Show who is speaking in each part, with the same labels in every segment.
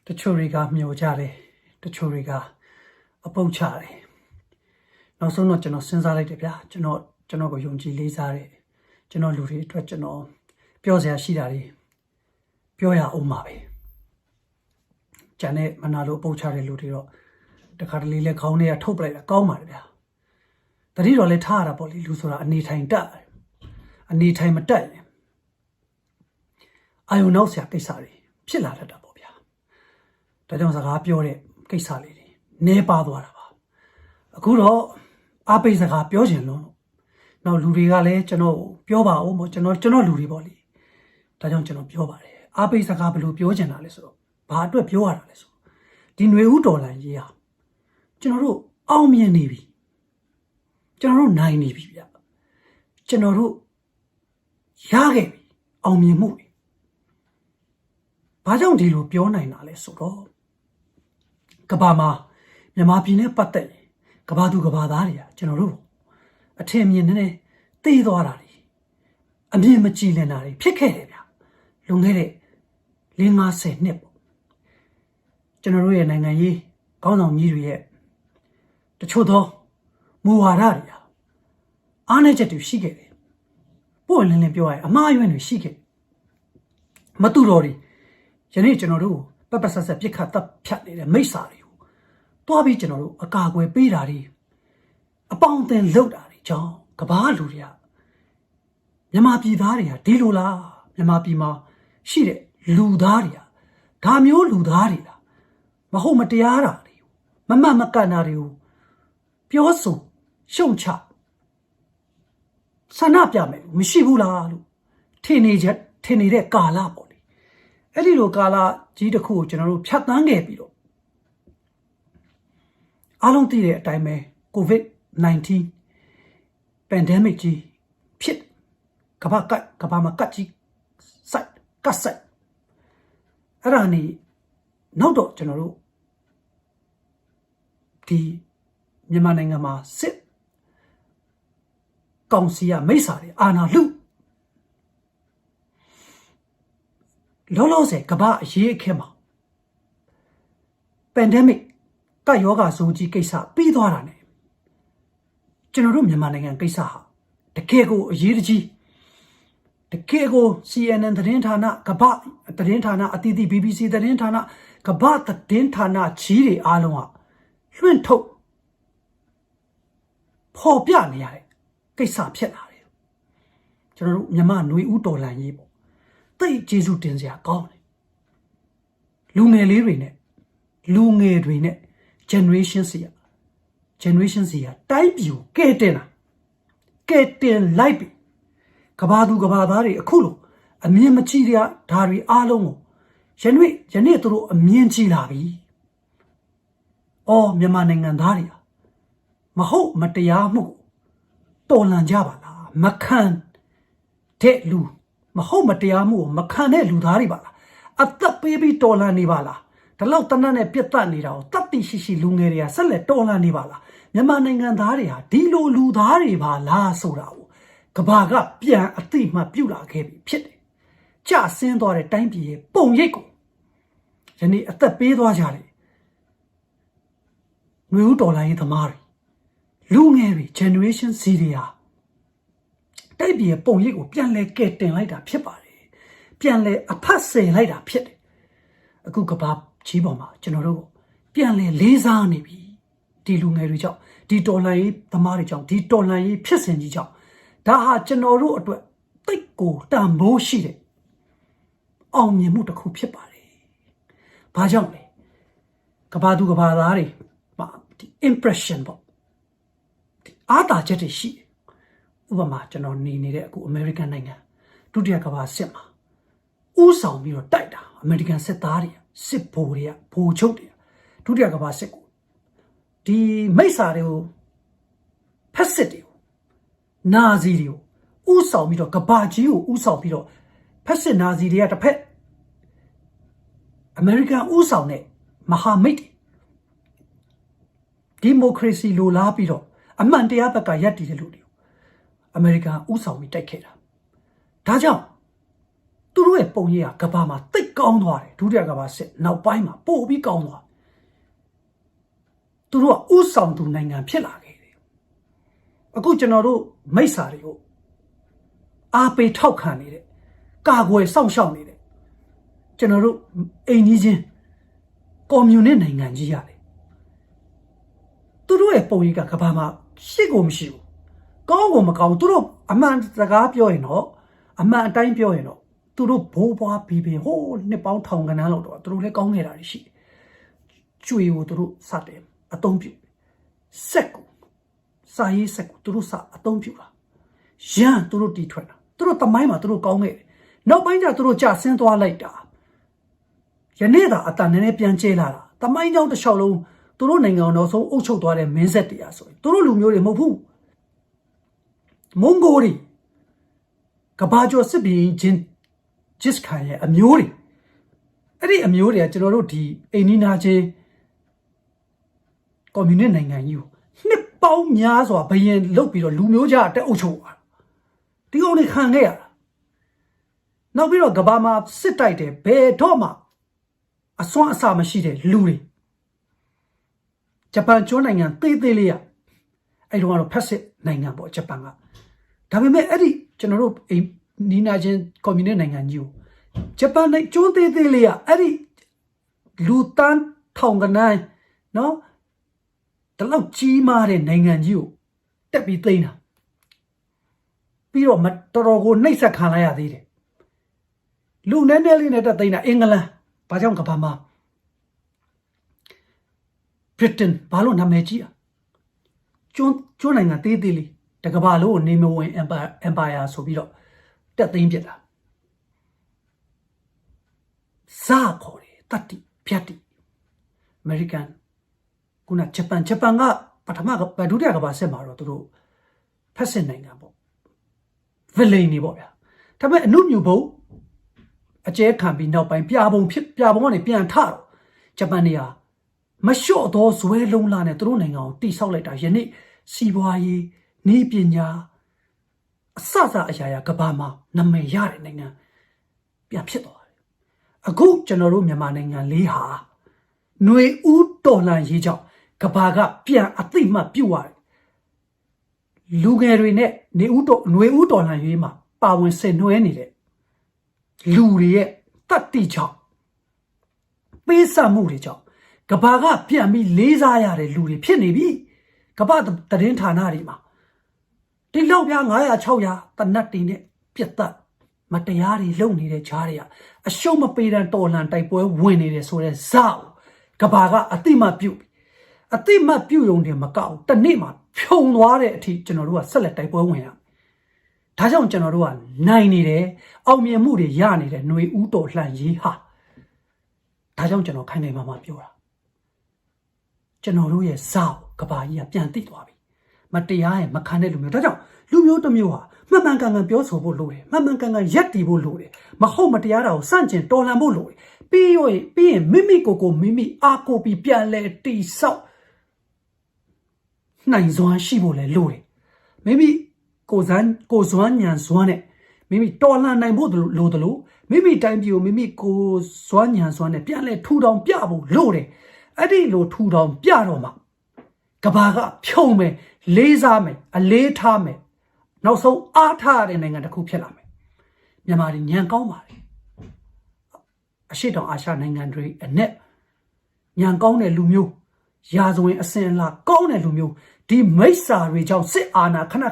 Speaker 1: တချို့တွေကမျှော်ကြတယ်တချို့တွေကအပုတ်ချတယ်နောက်ဆုံးတော့ကျွန်တော်စဉ်းစားလိုက်တယ်ဗျာကျွန်တော်ကိုယုံကြည်လေးစားတယ်ကျွန်တော်လူတွေအတွက်ကျွန်တော်ပြောစရာရှိတာတွေပြောရအောင်ပါပဲကျန်တဲ့မနာလို့ပုတ်ချတဲ့လူတွေတော့တခါတလေလဲခေါင်းထဲကထုတ်ပလိုက်တာကောင်းပါတယ်ဗျာတတိတော်လဲထားရတာပေါ့လေလူဆိုတာအနေထိုင်တက်အနေထိုင်မတက်ရင်အာယုံနောက်ဆရာကိစ္စတွေဖြစ်လာတတ်တာပေါ့ဗျာဒါကြောင့်စကားပြောတဲ့ကိစ္စလေးတွေနည်းပါသွားတာပါအခုတော့အားပေးစကားပြောချင်လို့နောက်လူတွေကလည်းကျွန်တော်ပြောပါဦးမို့ကျွန်တော်လူတွေပေါ့လေဒါကြောင့်ကျွန်တော်ပြောပါတယ်အားပေးစကားဘယ်လိုပြောချင်တာလဲဆိုတော့ဘာအတွက်ပြောရတာလဲဆိုဒီຫນွေဦးတော်လှန်ရေးဟာကျွန်တော်တို့အောင်မြင်နေပြီကျွန်တော်တို့နိုင်နေပြီဗျကျွန်တော်တို့ရခဲ့ပြီအောင်မြင်မှုဘာကြောင့်ဒီလိုပြောနိုင်တာလဲဆိုတော့ကဘာမှာမြန်မာပြည်နဲ့ပတ်သက်ရင်ကဘာသူကဘာသားတွေကကျွန်တော်တို့အထင်မြင်နေသိသွားတာတွေအမြင်မကြည်လင်တာတွေဖြစ်ခဲ့တယ်ဗျလွန်ခဲ့တဲ့50နှစ်ပေါ့ကျွန်တော်တို့ရဲ့နိုင်ငံရေးခေါင်းဆောင်ကြီးတွေရဲ့တချို့သောမူဝါဒတွေအားနည်းချက်တွေရှိခဲ့တယ်ပို့လင်းလင်းပြောရရင်အမှားအယွင်းတွေရှိခဲ့မတူတော်တွေယနေ့ကျွန်တော်တို့ပပဆက်ဆက်ပြစ်ခတ်တပ်ဖြတ်နေတဲ့မိစ္ဆာတွေကိုတွားပြီးကျွန်တော်တို့အကာအကွယ်ပေးတာတွေအပေါင်းအသင်းလုပ်တာတွေကြောင့်ကဘာလူတွေကမြန်မာပြည်သားတွေကဒီလိုလားမြန်မာပြည်မှာရှိတဲ့လူသားတွေကဒါမျိုးလူသားတွေလားမဟုတ်မတရားတာတွေမမှန်မကန်တာတွေကိုပြောဆိုရှုံချဆန္ဒပြမယ်မရှိဘူးလားလို့ထင်နေတဲ့ကာလပေါ့လေအဲ့ဒီလိုကာလကြီးတစ်ခုကိုကျွန်တော်တို့ဖြတ်သန်းခဲ့ပြီးတော့အားလုံးသိတဲ့အတိုင်းပဲ COVID-19 pandemic ကြီးဖြစ်ကမ္ဘာမှာကတ်ကြီးဆိုင်အဲ့ဒါနေနောက်တော့ကျွန်တော်တို့ဒီမြန်မာနိုင်ငံမှာစစ်ကောင်စီကမိစ္ဆာတွေအာဏာလုလောလောဆယ်ကမ္ဘာအရေးအခင်းမှာ pandemic ကယောဂဆိုးကြီးကိစ္စပြီးသွားတာ ਨੇ ကျွန်တော်တို့မြန်မာနိုင်ငံကိစ္စဟာတကယ်ကိုအရေးကြီးတကယ်ကို CNN သတင်းဌာနကမ္ဘာသတင်းဌာနအသီးသီး BBC သတင်းဌာနကမ္ဘာသတင်းဌာနကြီးတွေအားလုံးကလွှင့်ထုတ်ဖော်ပြနေရတဲ့ကိစ္စဖြစ်လာတယ်ကျွန်တော်တို့မြန်မာຫນွေဦးတော်လှန်ရေးပေါ့သိကျေးဇူးတင်စရာကောင်းတယ်လူငယ်လေးတွေနဲ့generation စီကတိုက်ပြူကဲတင်လိုက်ပြီကဘာသူကဘာသားတွေအခုလိုအမြင်မကြည့်ရဒါတွေအားလုံးကိုယနေ့သူတို့အမြင်ကြည့်လာပြီအော်မြန်မာနိုင်ငံသားတွေမဟုတ်မတရားမှုတော်လှန်ကြပါလားမခံတဲ့လူမဟုတ်မတရားမှုကိုမခံတဲ့လူသားတွေပါလားအသက်ပေးပြီးတော်လှန်နေပါလားဒီလောက်တနတ်နဲ့ပြတ်တက်နေတာကိုတတ်သိရှိလူငယ်တွေကဆက်လက်တော်လှန်နေပါလားမြန်မာနိုင်ငံသားတွေဟာဒီလိုလူသားတွေပါလားဆိုတာကိုကဘာကပြန်အသိမှပြုလာခဲ့ပြီဖြစ်တယ်ကြဆင်းသွားတဲ့တိုင်းပြည်ရဲ့ပုံရိပ်ကိုယနေ့အသက်ပေးသွားကြတယ်ຫນွေဦးတော်လှန်ရေးသမားတွေလူငယ်တွေ generation Z တွေဟာတိုက်ပြည်ရဲ့ပုံရိပ်ကိုပြန်လဲကဲတင်လိုက်တာဖြစ်ပါတယ်ပြန်လဲအဖတ်ဆယ်လိုက်တာဖြစ်တယ်အခုကဘာကြီးပေါ်မှာကျွန်တော်တို့ပြန်လဲလေးစားနေပြီဒီလူငယ်တွေကြောင့်ဒီတော်လှန်ရေးသမားတွေကြောင့်ဒီတော်လှန်ရေးဖြစ်စဉ်ကြီးကြောင့်ဒါဟာကျွန်တော်တို့အတွက်သိတ်ကိုတန်ဖိုးရှိတဲ့အောင်မြင်မှုတစ်ခုဖြစ်ပါတယ်ဘာကြောင့်လဲကဘာသူကဘာသားတွေဒီ impression ပေါ့အားတာချက်တွေရှိဥပမာကျွန်တော်နေတဲ့အခု American နိုင်ငံဒုတိယကမ္ဘာစစ်မှာဥဆောင်ပြီးတော့တိုက်တာ American စစ်သားတွေစစ်ဗိုလ်တွေကဗိုလ်ချုပ်တွေဒုတိယကမ္ဘာစစ်ကိုဒီမိစ္ဆာတွေကိုဖက်စစ်တွေကိုနာဇီတွေကိုဥဆောင်ပြီးတော့ကမ္ဘာကြီးကိုဥဆောင်ပြီးတော့ဖက်စစ်နာဇီတွေကတစ်ဖက် American ဥဆောင်တဲ့မဟာမိတ်ဒီမိုကရေစီလိုလားပြီးတော့အမှန်တရားဘက်ကရပ်တည်တဲ့လူတွေအမေရိကန်ဥဆောင်ပြီးတိုက်ခဲ့တာဒါကြောင့် သူတို့ရဲ့ပုံရိပ်ကကဘာမှာတိတ်ကောင်းသွားတယ်ဒုတိယကဘာစစ်နောက်ပိုင်းမှာပို့ပြီးကောင်းသွားသူတို့ကဥဆောင်သူနိုင်ငံဖြစ်လာခဲ့တယ်အခုကျွန်တော်တို့မိစ္ဆာတွေကိုအားပေးထောက်ခံနေတဲ့ကာကွယ်စောင့်ရှောက်နေတဲ့ကျွန်တော်တို့အိမ်ကြီးချင်းကွန်မြူနစ်နိုင်ငံကြီးရတယ်သူတို့ရဲ့ပုံရိပ်ကကဘာမှာရှစ်ကိုမရှိဘူးကောင်းကိုမကောင်းသူတို့အမှန်စကားပြောရင်တော့အမှန်အတိုင်းပြောရင်တော့သူတို့ဘိုးဘွားဘီဘီဟိုးနှစ်ပေါင်းထောင်ကနန်းလောက်တော့သူတို့လည်းကောင်းနေတာရှိတယ်ကျွေကိုသူတို့စတယ်အသုံးပြုစက်ကိုစာရေးစက်ကိုသူတို့စအသုံးပြုတာရန်သူတို့တီးထွက်တာသူတို့တမိုင်းမှာသူတို့ကောင်းခဲ့တယ်နောက်ပိုင်းကျသူတို့ကြာဆင်းသွားလိုက်တာယနေ့သာအတန်နဲ့ပြန်ကျဲလာတာတမိုင်းကြောင့်တစ်လျှောက်လုံးသူတို့နိုင်ငံတော်ဆုံးအုပ်ချုပ်သွားတဲ့မင်းဆက်တရားဆိုရင်သူတို့လူမျိုးတွေမဟုတ်ဘူးမွန်ဂိုတွေကဘာကျော်စစ်ဘီချင်းဂျစ်ခိုင်ရဲ့အမျိုးတွေအဲ့ဒီအမျိုးတွေကကျွန်တော်တို့ဒီအိန္ဒိနာချင်းကွန်မြူနစ်နိုင်ငံကြီးကိုနှစ်ပေါင်းများစွာဘယင်လုတ်ပြီးတော့လူမျိုးကြားတက်အုပ်ချုပ်သွားဒီကောင်တွေခံခဲ့ရတာနောက်ပြီးတော့ကဘာမှာစစ်တိုက်တယ်ဘယ်တော့မှအစွမ်းအစမရှိတဲ့လူတွေဂျပန်ကျွန်းနိုင်ငံသေးသေးလေးရအဲ့တော့ကတော့ဖက်စစ်နိုင်ငံပေါ့ဂျပန်ကဒါပေမဲ့အဲ့ဒီကျွန်တော်တို့နီနာချင်းကွန်မြူနစ်နိုင်ငံကြီးကိုဂျပန်နဲ့ကျွန်းသေးသေးလေးရအဲ့ဒီလူတန်းထောင်ကနန်းနော်တလောက်ကြီးမားတဲ့နိုင်ငံကြီးကိုတက်ပြီးသိမ်းတာပြီးတော့တော်တော်ကိုနှိပ်စက်ခံလိုက်ရသေးတယ်လူနည်းနည်းလေးနဲ့တက်သိမ်းတာအင်္ဂလန်ဘာကြောင့်ကဘာမှာဗြိတိန်ဘာလို့နာမည်ကြီးอ่ะကျွန်းနိုင်ငံသေးသေးလေးတကဘာလို့နေမဝင်အမ်ပါယာဆိုပြီးတော့တက်သိမ်းပြစ်တာဇာခေါ်တယ်တတိဖြတ်တိအမေရိကန်ခုနဂျပန်ကပထမကဒုတိယကဘာဆက်မှာတော့သူတို့ဖက်စစ်နိုင်ငံပေါ့ဗလိန်နေပေါ့ဗျာဒါပေမဲ့အနုမြူဘုံအကျဲခံပြီးနောက်ပိုင်းပြာပုံကနေပြန်ထတော့ဂျပန်နေရာမလျှော့သောဇွဲလုံးလာနဲ့သူတို့နိုင်ငံကိုတိဆောက်လိုက်တာယနေ့စီးပွားရေးနေပညာအစအရာကဘာမှာနာမည်ရတဲ့နိုင်ငံပြန်ဖြစ်သွားတယ်အခုကျွန်တော်တို့မြန်မာနိုင်ငံလေးဟာຫນွေဦးတော်လှန်ရေးကြောင့်ကဘာကပြန်အသိမှပြုတ်ရတယ်လူငယ်တွေနဲ့ຫນွေဦးတော်လှန်ရေးမှာပါဝင်ဆင်နွှဲနေတဲ့လူတွေရဲ့တတ်တိကြောင့်ပေးဆပ်မှုတွေကြောင့်ကဘာကပြန်ပြီးလေးစားရတဲ့လူတွေဖြစ်နေပြီကဘာသတင်းဌာနတွေမှာဒီလောက်ပြ900 600တနတ်တွေနဲ့ပြတ်သက်မတရားတွေလုပ်နေတဲ့ခြားတွေကအရှုံးမပေးတဲ့တော်လှန်တိုက်ပွဲဝင်နေတယ်ဆိုတဲ့ဇာကဘာကအတိမပြုတ်အတိမပြုတ်ရုံတင်မကောက်တနေ့မှာဖြုံသွားတဲ့အထိကျွန်တော်တို့ကဆက်လက်တိုက်ပွဲဝင်ရဒါကြောင့်ကျွန်တော်တို့ကနိုင်နေတယ်အောင်မြင်မှုတွေရနေတယ်ຫນွေဦးတော်လှန်ရေးဟာဒါကြောင့်ကျွန်တော်ခိုင်နေမှာပြောတာကျွန်တော်တို့ရဲ့ဇာကဘာကြီးကပြန်သိသွားပြီမတရားရဲ့မခံတဲ့လူမျိုးဒါကြောင့်လူမျိုးတစ်မျိုးဟာမှန်မှန်ကန်ကန်ပြောဆိုဖို့လိုတယ်မှန်မှန်ကန်ကန်ရက်တည်ဖို့လိုတယ်မဟုတ်မတရားတာကိုစန့်ကျင်တော်လှန်ဖို့လိုတယ်ပြီးရင်မိမိကိုမိမိအားကိုပြီးပြန်လဲတိဆောက်နိုင်စွမ်းရှိဖို့လဲလိုတယ်မိမိကိုစွမ်းညံစွမ်းနဲ့မိမိတော်လှန်နိုင်ဖို့လိုတယ်လို့မိမိတိုင်းပြည်ကိုမိမိကိုစွမ်းညံစွမ်းနဲ့ပြန်လဲထူထောင်ပြဖို့လိုတယ်အဲ့ဒီလိုထူထောင်ပြတော့မှကဘာကဖြုံမယ်လေးစားမယ်အလေးထားမယ်နောက်ဆုံးအားထားတဲ့နိုင်ငံတစ်ခုဖြစ်လာမယ်မြန်မာပြည်ညံကောင်းပါတယ်အရှိတောင်အာရှနိုင်ငံတွေအနက်ညံကောင်းတဲ့လူမျိုးရာဇဝင်အစင်လာကောင်းတဲ့လူမျိုးဒီမိစ္ဆာတွေကြောင့်စစ်အာဏာခဏ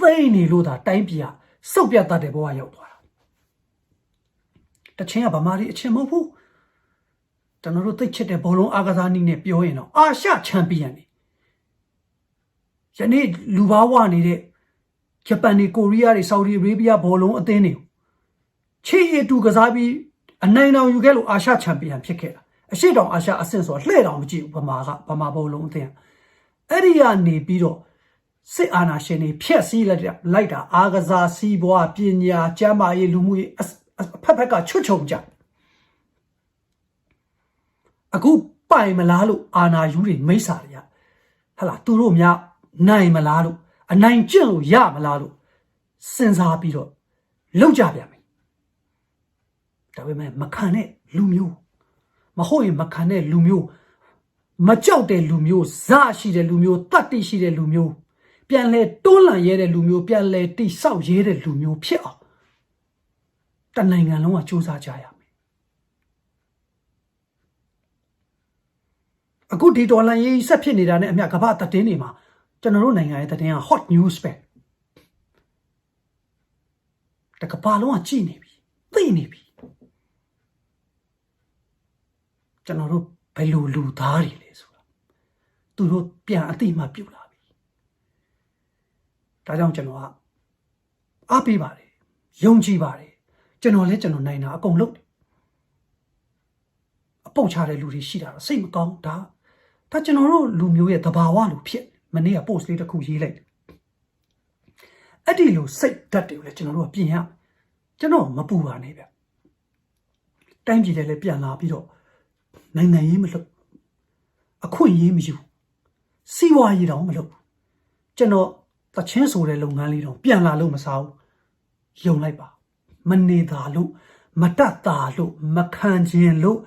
Speaker 1: သိမ်းနေလို့သာတိုင်းပြည်ကစုပ်ပြတ်တတ်တဲ့ဘဝရောက်သွားတာတချင်းကဗမာတွေအချင်းမဟုတ်ဘူးကျွန်တော်တို့သိချစ်တဲ့ဘောလုံးအားကစားနည်းနဲ့ပြောရင်တော့အာရှချန်ပီယံတွေယနေ့လူဘာဝနေတဲ့ဂျပန်တွေကိုရီးယားတွေဆော်ဒီအာရေဗျဘောလုံးအသင်းတွေချေအတူကစားပြီးအနိုင်တော်ယူခဲ့လို့အာရှချန်ပီယံဖြစ်ခဲ့တာအရှိတောင်အာရှအဆင့်ဆိုတာလှည့်တော်မကြည့်ဘူးဗမာဘောလုံးအသင်းအဲ့ဒီကနေပြီးတော့စစ်အာဏာရှင်တွေဖျက်ဆီးလိုက်တာအားကစားစီးပွားပညာကျန်းမာရေးလူမှုရေးဖက်ကချွတ်ချုံကြအခုပိုင်မလားလို့အာဏာယူတွေမိစ္ဆာတွေကဟလာသူတို့များနိုင်မလားလို့အနိုင်ကျင့်လို့ရမလားလို့စဉ်းစားပြီးတော့လောက်ကြပြန်ပြီ ဒါပေမဲ့မခံတဲ့လူမျိုးမဟုတ်ရင်မခံတဲ့လူမျိုးမကြောက်တဲ့လူမျိုးဇာရှိတဲ့လူမျိုးတတ်တိရှိတဲ့လူမျိုးပြန်လဲတွန်းလှန်ရဲတဲ့လူမျိုးပြန်လဲတိဆောက်ရဲတဲ့လူမျိုးဖြစ်အောင်တနိုင်ငံလုံးကစူးစမ်းကြရမယ်အခုဒီဒေါ်လာရေးဆက်ဖြစ်နေတာနဲ့အမျှကမ္ဘာသတင်းတွေမှာကျွန်တော်တို့နိုင်ငံရဲ့သတင်းက hot news ပဲတကဘာလုံးကကြည့်နေပြီသိနေပြီကျွန်တော်တို့ဘယ်လိုလူသားတွေလဲဆိုတာသူတို့ပြန်အသိမှပြုလာပြီဒါကြောင့်ကျွန်တော်ကအားပေးပါတယ်ယုံကြည်ပါတယ်ကျွန်တော်လည်းကျွန်တော်နိုင်တာအကုန်လုပ်တယ်အပုတ်ချတဲ့လူတွေရှိတာတော့စိတ်မကောင်းဒါကျွန်တော်တို့လူမျိုးရဲ့သဘာဝလိုဖြစ်မနေ့က post လေးတစ်ခုရေးလိုက်တယ်အဲ့ဒီလိုစိတ်ဓာတ်တွေကိုလည်းကျွန်တော်တို့ကပြင်ရကျွန်တော်မပူပါနဲ့ဗျတိုင်းပြည်လည်းပြန်လာပြီးတော့နိုင်ငံရေးမလုပ်အခွင့်အရေးမယူစီးပွားရေးတောင်မလုပ်ကျွန်တော်တချင်းဆိုတဲ့လုပ်ငန်းလေးတော့ပြန်လာလို့မစားဘူးယုံလိုက်ပါမနေတာလို့မတတ်တာလို့မခံခြင်းလို့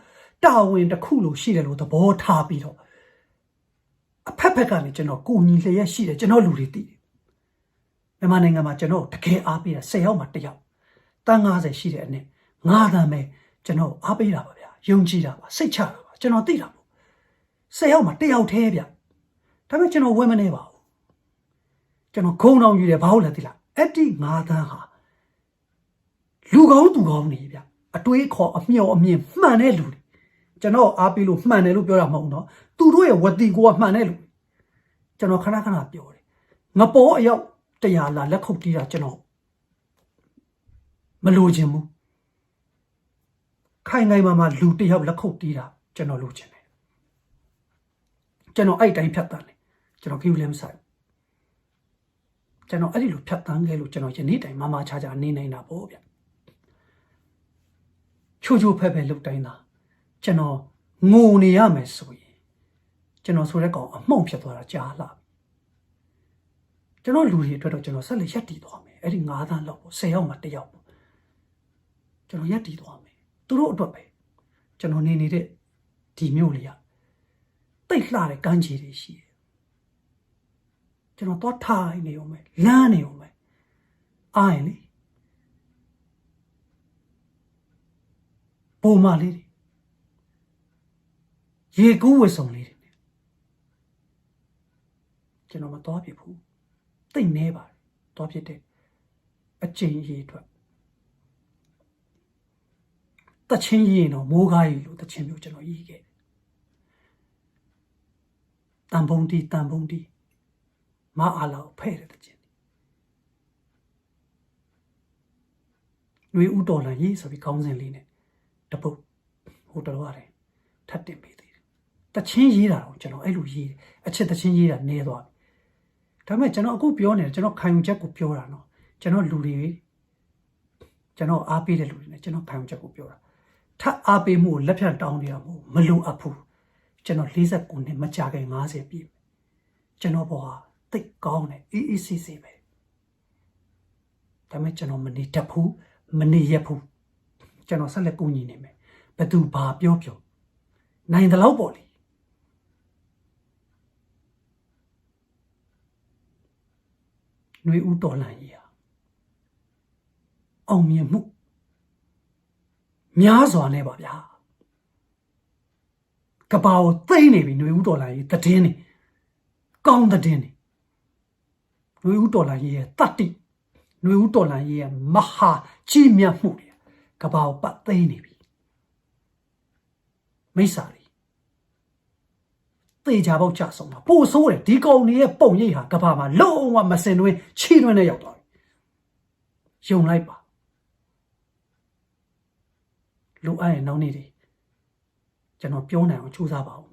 Speaker 1: တာဝန်တစ်ခုလို့ရှိတယ်လို့သဘောထားပြီးတော့အဖက်ဖက်ကနေကျွန်တော်ကိုညီလျက်ရှိတယ်ကျွန်တော်လူတွေသိတယ်မြန်မာနိုင်ငံမှာကျွန်တော်တကယ်အားပေးတာ10ယောက်မှ1ယောက်တန်း90ရှိတဲ့အနည်း9တန်းပဲကျွန်တော်အားပေးတာပါဗျာယုံကြည်တာပါစိတ်ချတာပါကျွန်တော်သိတာပေါ့10ယောက်မှ1ယောက်သေးဗျာဒါပေမဲ့ကျွန်တော်ဝယ်မနေပါဘူးကျွန်တော်ခုံတောင်ယူတယ်ဘာလို့လဲသိလားအဲ့ဒီ9တန်းဟာလူကောင်းသူကောင်းနေဗျာအတွေးခေါ်အမျှော်အမြင်မှန်တဲ့လူတွေကျွန်တော်အားပေးလို့မှန်တယ်လို့ပြောတာမဟုတ်ဘူးเนาะသူတို့ရဲ့ဝတီကိုကမှန်တဲ့လူကျွန်တော်ခဏခဏပြောတယ်ငပေါ်အယောက်100လာလက်ခုပ်တီးတာကျွန်တော်မလိုချင်ဘူးခိုင်မာလူ1ယောက်လက်ခုပ်တီးတာကျွန်တော်လိုချင်တယ်ကျွန်တော်အဲ့တိုင်းဖြတ်တန်းတယ်ကျွန်တော်ကြည့်လည်းမဆိုင်ကျွန်တော်အဲ့ဒီလိုဖြတ်တန်းခဲ့လို့ကျွန်တော်ယနေ့တိုင်မမချာချာနေနေတာပေါ့ဗျချိုချိုဖက်ဖက်လုတ်တိုင်းသာကျွန်တော်ငိုနေရမယ်ဆိုရင်ကျွန်တော်ဆိုတဲ့ကောင်အမှုန့်ဖြစ်သွားတာကြားလာကျွန်တော်လူတွေအတွက်တော့ကျွန်တော်ဆက်လက်ရက်တည်သွားမယ်အဲ့ဒီ9တန်းလောက်ပေါ့10ယောက်မှ1ယောက်ပေါ့ကျွန်တော်ရက်တည်သွားမယ်သူတို့အတွက်ပဲကျွန်တော်နေနေတဲ့ဒီမြို့လေးကတိတ်လှတဲ့ကမ်းခြေတွေရှိတယ်ကျွန်တော်တော့ထိုင်နေအောင်မယ်လမ်းနေအောင်မယ်အားရင်လေပုံမလေးတွေရေကူးဝစ်စုံလေးတွေကျွန်တော်မတော်ပြဘူးတိတ်နေပါတယ်တော်ပြတဲ့အချိန်ကြီးအတွက်တချင်းကြီးရင်တော့မိုးကားကြီးလို့တချင်းမျိုးကျွန်တော်ရေးခဲ့တန်ပုံတီမအားလောက်ဖဲ့တဲ့တချင်းຫນွေဥတော်လန်ရေးဆိုပြီးကောင်းစဉ်လေးနဲ့တပုတ်ဟိုတော်ရတယ်ထပ်တင်ပေးသေးတယ်တချင်းရေးတာတော့ကျွန်တော်အဲ့လိုရေးတယ်အချက်တချင်းရေးတာနေသွားပြီဒါပေမဲ့ကျွန်တော်အခုပြောနေတယ်ကျွန်တော်ခံယူချက်ကိုပြောတာနော်ကျွန်တော်လူတွေကျွန်တော်အားပေးတဲ့လူတွေနဲ့ကျွန်တော်ခံယူချက်ကိုပြောတာထပ်အားပေးမှုကိုလက်ဖြတ်တောင်းနေတာမလိုအပ်ဘူးကျွန်တော်49နှစ်မကြခင်50ပြည့်ကျွန်တော်ဘောဟာတိတ်ကောင်းတယ်အေးဆေးပဲဒါပေမဲ့ကျွန်တော်မနေတတ်ဘူးမနေရဘူးကျွန်တော်ဆက်လက်ကူညီနေမယ်ဘသူဘာပြောနိုင်တယ်လို့ပေါ့လေຫນွေဥတော်လန်ကြီးဟာအောင်မြင်မှုများစွာနဲ့ပါဗျာကဘာကိုသိနေပြီຫນွေဥတော်လန်ကြီးတည်င်းနေကောင်းတဲ့င်းနေຫນွေဥတော်လန်ကြီးရဲ့တတ်တိຫນွေဥတော်လန်ကြီးရဲ့မဟာကြီးမြတ်မှုတွေကဘာကိုပတ်သိနေပြီမိစ္ဆာတွေသေချာပေါက်ကြဆုံးတာပို့ဆိုးတယ်ဒီကောင်တွေရဲ့ပုံရိပ်ဟာကဘာမှာလုံးဝမစင်တွင်းချီတွင်းနဲ့ရောက်သွားပြီယုံလိုက်ပါလူအဲ့ရဲ့နောက်နေ့တွေကျွန်တော်ပြောနိုင်အောင်ကြိုးစားပါဦး